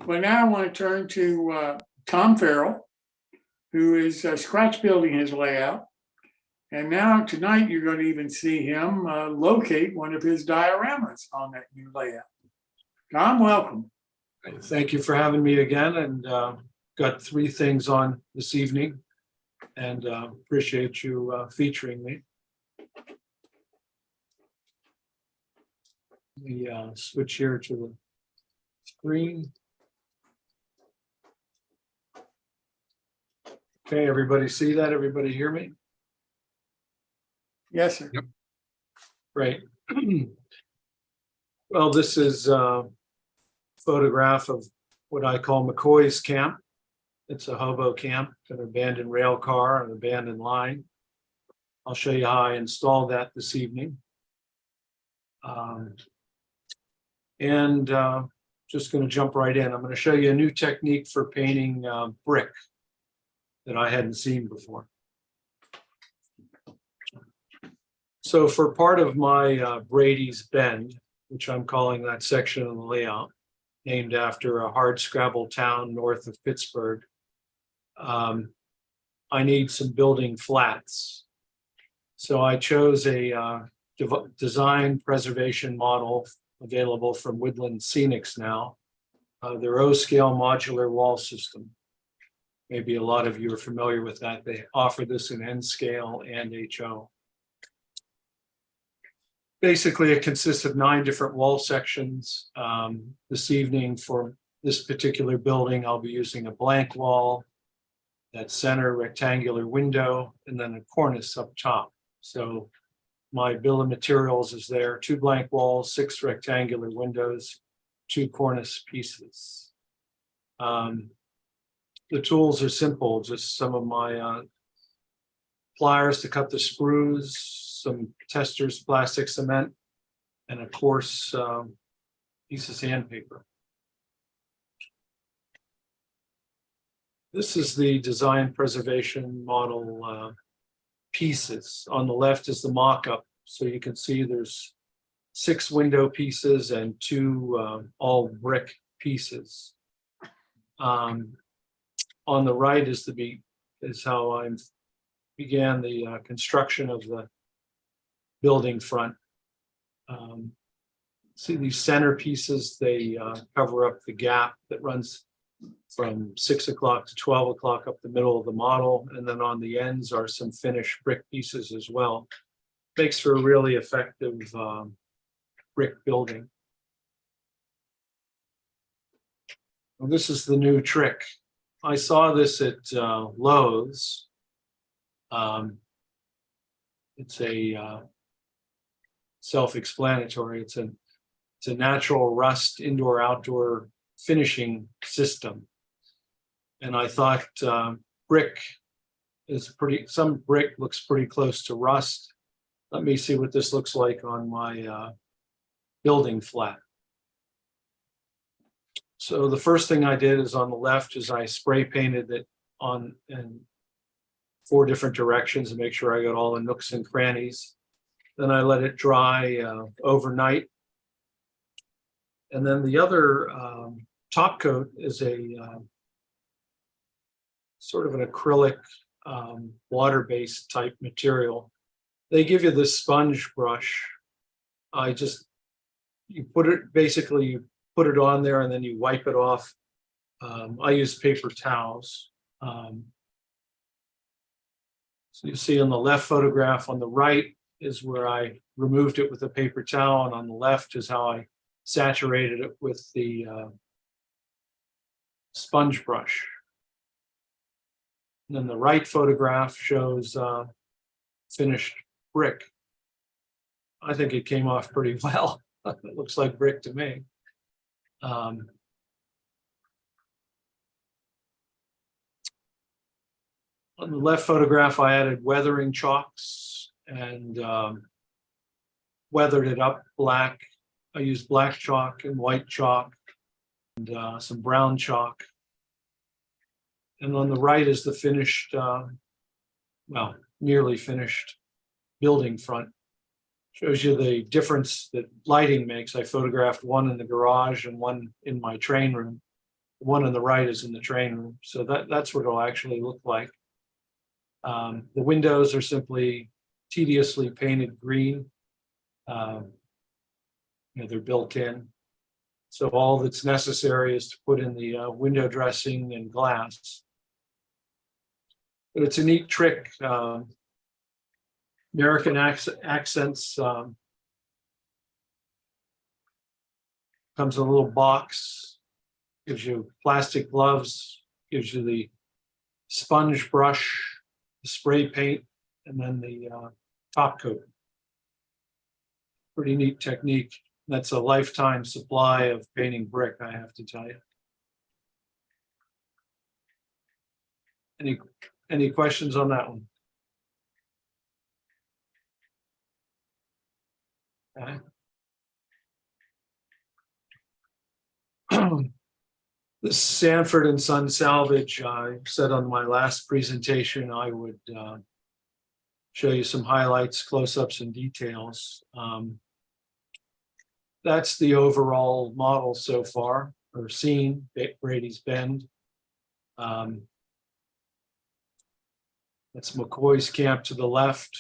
Well, now I want to turn to Tom Farrell, who is scratch building his layout. And now tonight, you're going to even see him locate one of his dioramas on that new layout. Tom, welcome. Thank you for having me again, and got 3 things on this evening, and appreciate you featuring me. Let me switch here to the screen. Okay, everybody see that? Everybody hear me? Yes, sir. Yep. Great. Well, this is a photograph of what I call McCoy's camp. It's a hobo camp, an abandoned rail car, an abandoned line. I'll show you how I installed that this evening. Just going to jump right in. I'm going to show you a new technique for painting brick that I hadn't seen before. So for part of my Brady's Bend, which I'm calling that section of the layout, named after a hardscrabble town north of Pittsburgh, I need some building flats. So I chose a design preservation model available from Woodland Scenics now, their O-scale modular wall system. Maybe a lot of you are familiar with that. They offer this in N-scale and HO. Basically, it consists of 9 different wall sections. This evening for this particular building, I'll be using a blank wall, that center rectangular window, and then a cornice up top. So my bill of materials is there: 2 blank walls, 6 rectangular windows, 2 cornice pieces. The tools are simple, just some of my pliers to cut the screws, some testers, plastic cement, and a coarse piece of sandpaper. This is the design preservation model pieces. On the left is the mock-up, so you can see there's 6 window pieces and 2 all brick pieces. On the right is how I began the construction of the building front. See these center pieces, they cover up the gap that runs from 6 o'clock to 12 o'clock up the middle of the model. And then on the ends are some finished brick pieces as well. Makes for a really effective brick building. Well, this is the new trick. I saw this at Lowe's. It's a self-explanatory. It's a natural rust indoor-outdoor finishing system, and I thought brick is some brick looks pretty close to rust. Let me see what this looks like on my building flat. So the first thing I did is on the left is I spray painted it on in 4 different directions to make sure I got all the nooks and crannies. Then I let it dry overnight. And then the other top coat is a sort of an acrylic water-based type material. They give you this sponge brush. You put it on there and then you wipe it off. I use paper towels. So you see on the left photograph, on the right is where I removed it with a paper towel, and on the left is how I saturated it with the sponge brush. And then the right photograph shows finished brick. I think it came off pretty well. It looks like brick to me. On the left photograph, I added weathering chalks and weathered it up black. I used black chalk and white chalk and some brown chalk. And on the right is the finished, well, nearly finished building front. Shows you the difference that lighting makes. I photographed one in the garage and one in my train room. The one on the right is in the train room, so that's what it'll actually look like. The windows are simply tediously painted green. They're built in. So all that's necessary is to put in the window dressing and glass. But it's a neat trick. American accents comes in a little box, gives you plastic gloves, gives you the sponge brush, the spray paint, and then the top coat. Pretty neat technique. That's a lifetime supply of painting brick, I have to tell you. Any questions on that one? Okay. This Sanford and Son salvage, I said on my last presentation, I would show you some highlights, close-ups, and details. That's the overall model so far, or scene, Brady's Bend. That's McCoy's camp to the left.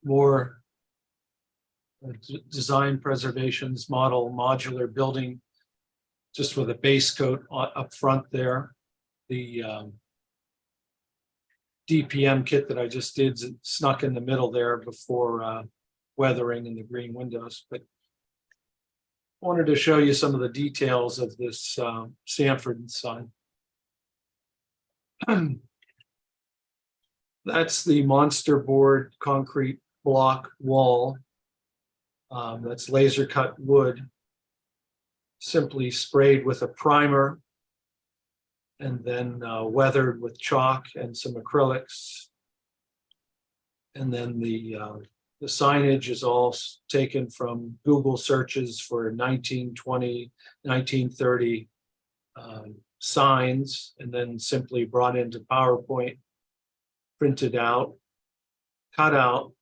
More design preservations, model modular building, just with a base coat up front there. The DPM kit that I just did snuck in the middle there before weathering in the green windows. But I wanted to show you some of the details of this Sanford and Son. That's the monster board concrete block wall. That's laser cut wood, simply sprayed with a primer and then weathered with chalk and some acrylics. And then the signage is all taken from Google searches for 1920, 1930 signs, and then simply brought into PowerPoint, printed out, cut out,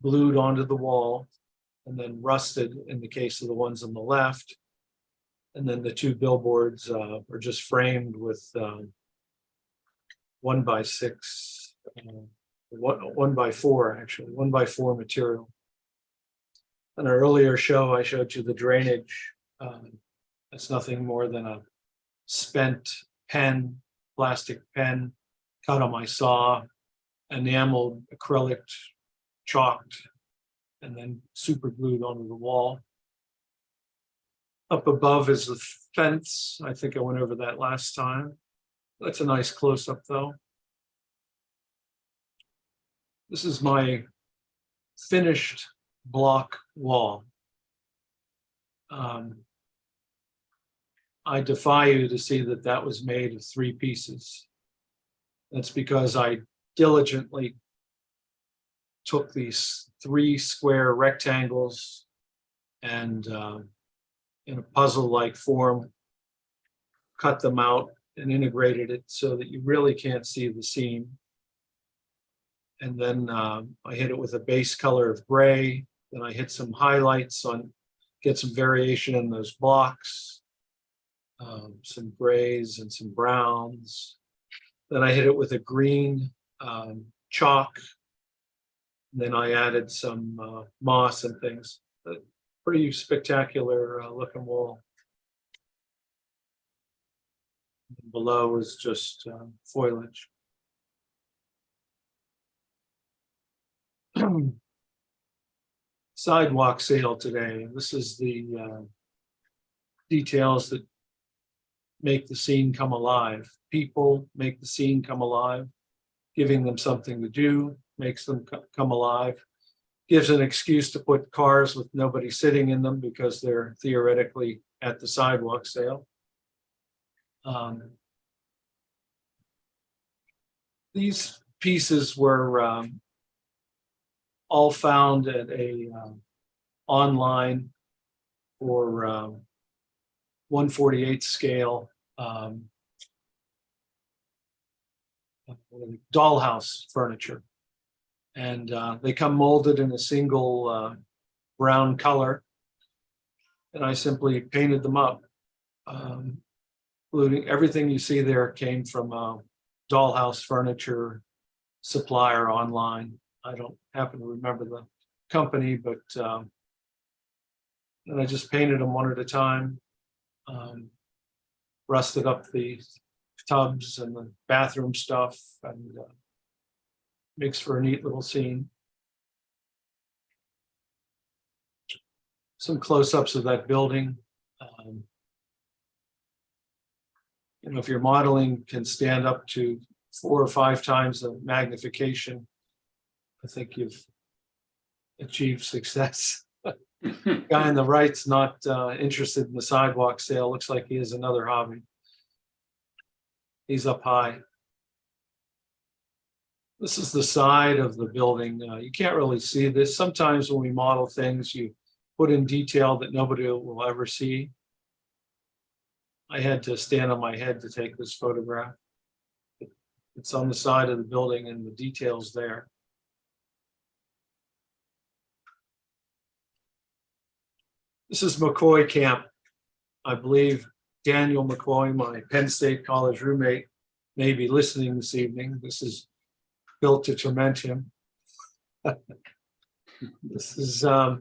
glued onto the wall, and then rusted in the case of the ones on the left. And then the two billboards are just framed with 1x6, 1x4 actually, 1x4 material. In an earlier show, I showed you the drainage. That's nothing more than a spent pen, plastic pen, cut on my saw, enameled, acrylic, chalked, and then super glued onto the wall. Up above is the fence. I think I went over that last time. That's a nice close-up though. This is my finished block wall. I defy you to see that that was made of 3 pieces. That's because I diligently took these 3 square rectangles and in a puzzle-like form, cut them out and integrated it so that you really can't see the seam. And then I hit it with a base color of gray. Then I hit some highlights on, get some variation in those blocks, some grays and some browns. Then I hit it with a green chalk. Then I added some moss and things. Pretty spectacular looking wall. Below is just foliage. Sidewalk sale today. This is the details that make the scene come alive. People make the scene come alive. Giving them something to do makes them come alive. Gives an excuse to put cars with nobody sitting in them because they're theoretically at the sidewalk sale. These pieces were all found at a online or 1/48 scale dollhouse furniture. And they come molded in a single brown color. And I simply painted them up. Including everything you see there came from a dollhouse furniture supplier online. I don't happen to remember the company, but and I just painted them one at a time. Rusted up the tubs and the bathroom stuff, and makes for a neat little scene. Some close-ups of that building. You know, if your modeling can stand up to 4 or 5 times the magnification, I think you've achieved success. Guy on the right's not interested in the sidewalk sale. Looks like he has another hobby. He's up high. This is the side of the building. You can't really see this. Sometimes when we model things, you put in detail that nobody will ever see. I had to stand on my head to take this photograph. It's on the side of the building and the details there. This is McCoy Camp. I believe Daniel McCoy, my Penn State College roommate, may be listening this evening. This is built to torment him. This is how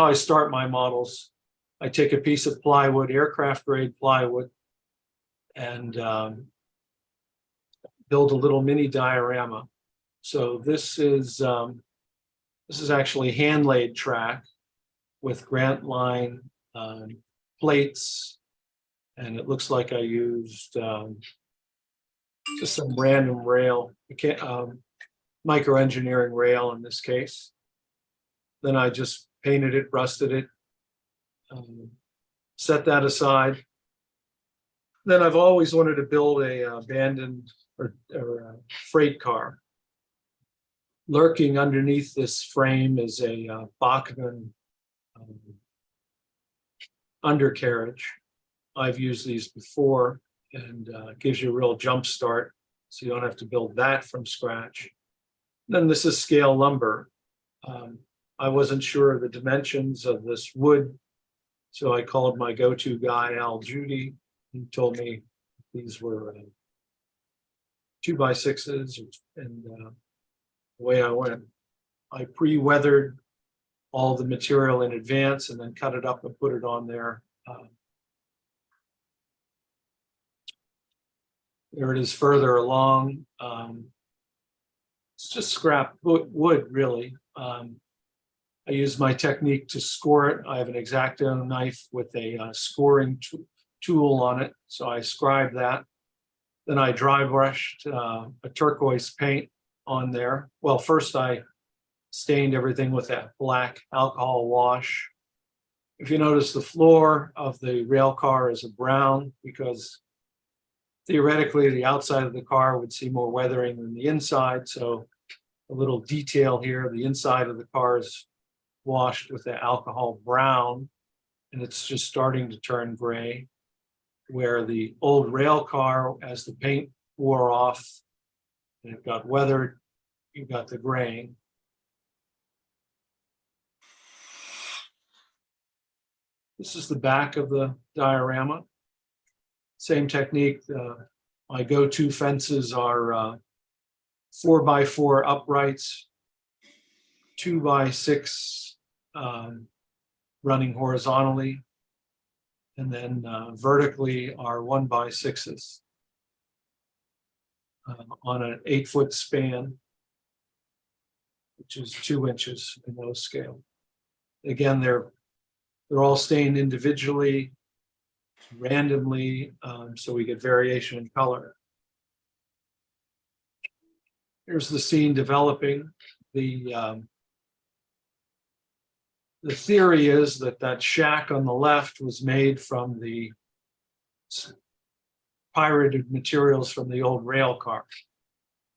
I start my models. I take a piece of plywood, aircraft grade plywood, and build a little mini diorama. So this is actually hand laid track with Grant line plates, and it looks like I used just some random rail, micro engineering rail in this case. Then I just painted it, rusted it, set that aside. Then I've always wanted to build a abandoned or a freight car. Lurking underneath this frame is a Bachmann undercarriage. I've used these before, and it gives you a real jump start, so you don't have to build that from scratch. Then this is scale lumber. I wasn't sure of the dimensions of this wood, so I called my go-to guy, Al Judy. He told me these were 2x6s, and away I went. I pre-weathered all the material in advance and then cut it up and put it on there. There it is further along. It's just scrap wood, really. I use my technique to score it. I have an X-Acto knife with a scoring tool on it, so I scribe that. Then I dry brushed a turquoise paint on there. Well, first I stained everything with that black alcohol wash. If you notice, the floor of the rail car is a brown because theoretically the outside of the car would see more weathering than the inside. So a little detail here, the inside of the car is washed with the alcohol brown, and it's just starting to turn gray, where the old rail car, as the paint wore off and it got weathered, you got the graying. This is the back of the diorama. Same technique. My go-to fences are 4x4 uprights, 2x6 running horizontally, and then vertically are 1x6s on an 8-foot span, which is 2 inches in those scale. Again, they're all stained individually, randomly, so we get variation in color. Here's the scene developing. The theory is that shack on the left was made from the pirated materials from the old rail car.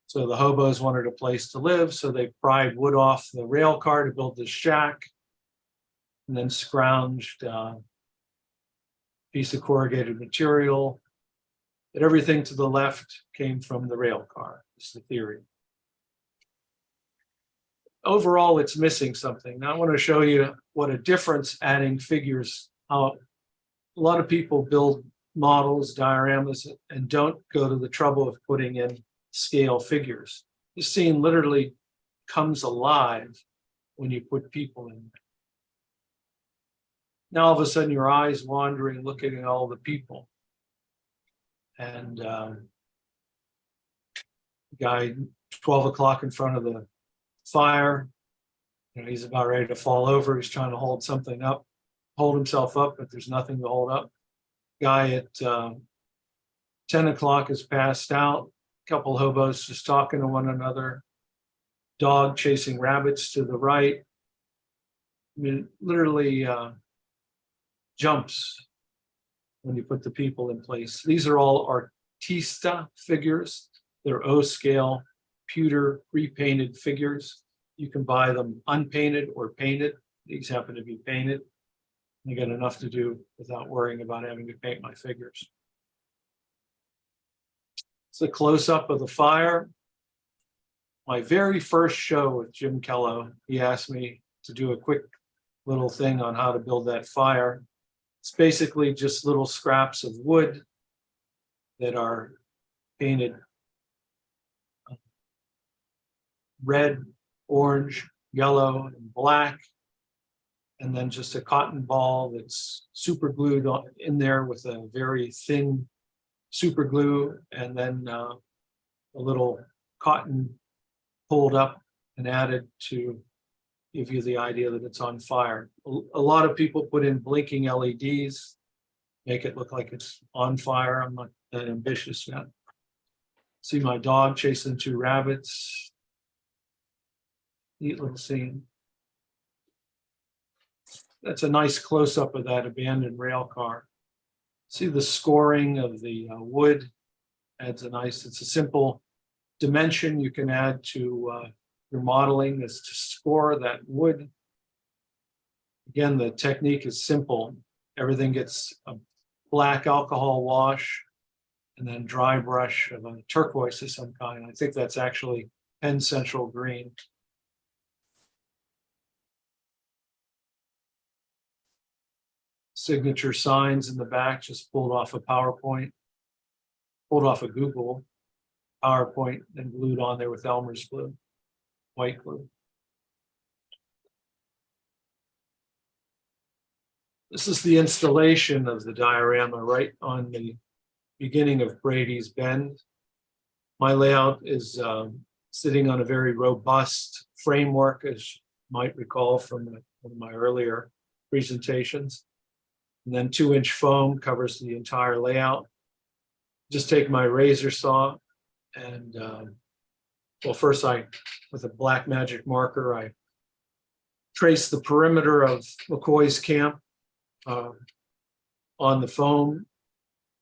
So the hobos wanted a place to live, so they pried wood off the rail car to build this shack, and then scrounged piece of corrugated material. But everything to the left came from the rail car, is the theory. Overall, it's missing something. Now I want to show you what a difference adding figures, how a lot of people build models, dioramas, and don't go to the trouble of putting in scale figures. The scene literally comes alive when you put people in there. Now all of a sudden your eyes wandering, looking at all the people. And guy 12 o'clock in front of the fire, he's about ready to fall over. He's trying to hold something up, hold himself up, but there's nothing to hold up. Guy at 10 o'clock is passed out. A couple hobos just talking to one another. Dog chasing rabbits to the right. I mean, literally jumps when you put the people in place. These are all artista figures. They're O scale, pewter, repainted figures. You can buy them unpainted or painted. These happen to be painted. I got enough to do without worrying about having to paint my figures. It's a close-up of the fire. My very first show with Jim Kello, he asked me to do a quick little thing on how to build that fire. It's basically just little scraps of wood that are painted red, orange, yellow, and black. And then just a cotton ball that's super glued in there with a very thin super glue, and then a little cotton pulled up and added to give you the idea that it's on fire. A lot of people put in blinking LEDs, make it look like it's on fire. I'm not that ambitious yet. See my dog chasing two rabbits. Neat little scene. That's a nice close-up of that abandoned rail car. See the scoring of the wood adds a nice, it's a simple dimension you can add to your modeling, is to score that wood. Again, the technique is simple. Everything gets a black alcohol wash and then dry brush of a turquoise of some kind. I think that's actually Penn Central green. Signature signs in the back, just pulled off a PowerPoint, pulled off a Google PowerPoint and glued on there with Elmer's glue, white glue. This is the installation of the diorama right on the beginning of Brady's Bend. My layout is sitting on a very robust framework, as you might recall from one of my earlier presentations. And then 2-inch foam covers the entire layout. Just take my razor saw and, well, first with a black magic marker, I trace the perimeter of McCoy's camp on the foam.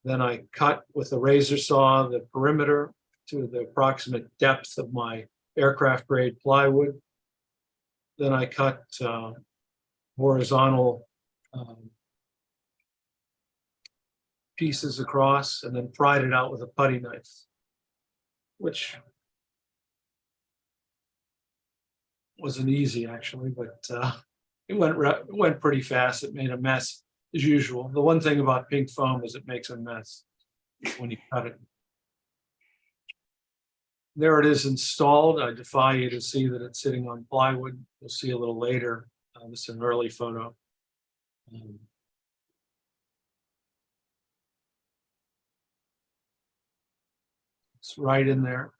Then I cut with a razor saw the perimeter to the approximate depth of my aircraft grade plywood. Then I cut horizontal pieces across and then pried it out with a putty knife, which wasn't easy actually, but it went pretty fast. It made a mess as usual. The one thing about pink foam is it makes a mess when you cut it. There it is installed. I defy you to see that it's sitting on plywood. You'll see a little later. This is an early photo. It's right in there.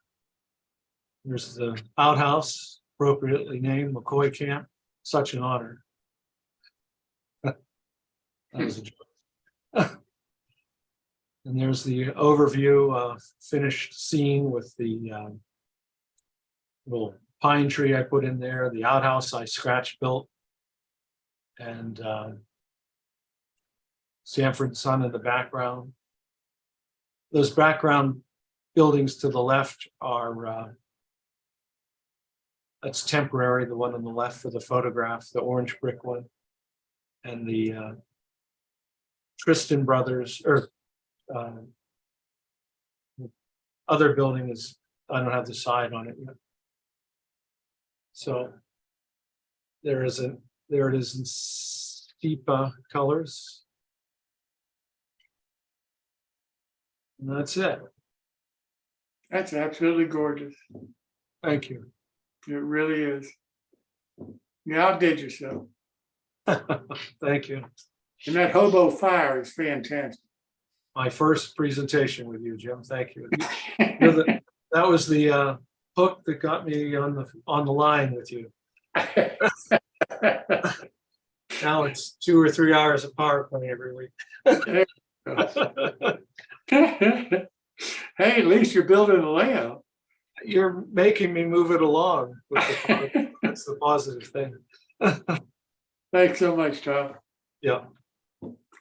There's the outhouse, appropriately named McCoy Camp. Such an honor. That was a joke. And there's the overview of finished scene with the little pine tree I put in there, the outhouse I scratch built, and Sanford Sun in the background. Those background buildings to the left are, that's temporary, the one on the left for the photograph, the orange brick one, and the Tristan Brothers, or other building is, I don't have the side on it yet. So there it is in Stipa colors. And that's it. That's absolutely gorgeous. Thank you. It really is. You outdid yourself. Thank you. And that hobo fire is fantastic. My first presentation with you, Jim. Thank you. That was the hook that got me on the line with you. Now it's 2 or 3 hours of power play every week. Hey, at least you're building a layout. You're making me move it along. That's the positive thing. Thanks so much, Tom. Yeah.